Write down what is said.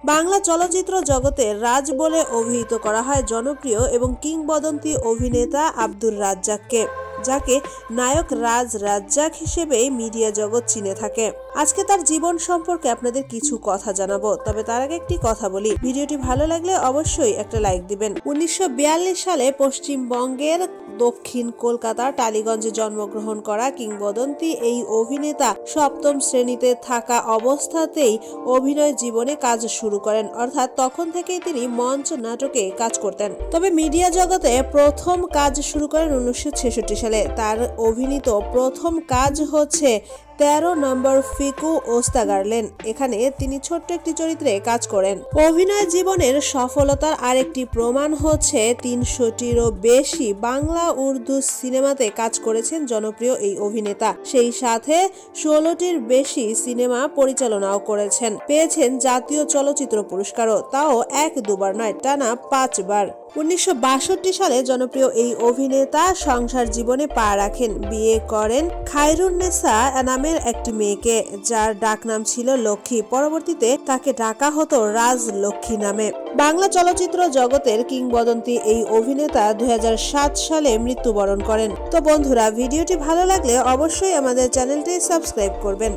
বাংলা চলচ্চিত্র জগতে রাজ বলে অভিহিত করা হয় জনপ্রিয় এবং কিংবদন্তি অভিনেতা আব্দুর রাজ্জাককে, যাকে নায়ক রাজ রাজ্জাক হিসেবেই মিডিয়া জগৎ চিনে থাকে। আজকে তার জীবন সম্পর্কে আপনাদের কিছু কথা জানাবো, তবে তার আগে একটি কথা বলি, ভিডিওটি ভালো লাগলে অবশ্যই একটা লাইক দিবেন। 1942 সালে পশ্চিমবঙ্গের দক্ষিণ কলকাতার টালিগঞ্জে জন্মগ্রহণ করা কিংবদন্তি এই অভিনেতা সপ্তম শ্রেণীতে থাকা অবস্থাতেই অভিনয় জীবনে কাজ শুরু করেন, অর্থাৎ তখন থেকেই তিনি মঞ্চ নাটকে কাজ করতেন। তবে মিডিয়া জগতে প্রথম কাজ শুরু করেন 1966 সালে। তার অভিনীত প্রথম কাজ হচ্ছে 13 নম্বর ফিকু ওস্তাগারলেন। এখানে তিনি ছোট্ট একটি চরিত্রে কাজ করেন। অভিনয় জীবনের সফলতার আরেকটি প্রমাণ হচ্ছে 300টিরও বেশি বাংলা উর্দু সিনেমাতে কাজ করেছেন জনপ্রিয় এই অভিনেতা। সেই সাথে 16টির বেশি সিনেমা পরিচালনাও করেছেন। পেয়েছেন জাতীয় চলচ্চিত্র পুরস্কারও, তাও 1-2বার নয়, টানা 5 বার। 1962 সালে জনপ্রিয় এই অভিনেতা সংসার জীবনে পা রাখেন। বিয়ে করেন খায়রুন্নেসা নামের একটি মেয়েকে, যার ডাকনাম ছিল লক্ষ্মী। পরবর্তীতে তাকে ডাকা হতো রাজ লক্ষ্মী নামে। বাংলা চলচ্চিত্র জগতের কিংবদন্তি এই অভিনেতা 2007 সালে মৃত্যুবরণ করেন। তো বন্ধুরা, ভিডিওটি ভালো লাগলে অবশ্যই আমাদের চ্যানেলটি সাবস্ক্রাইব করবেন।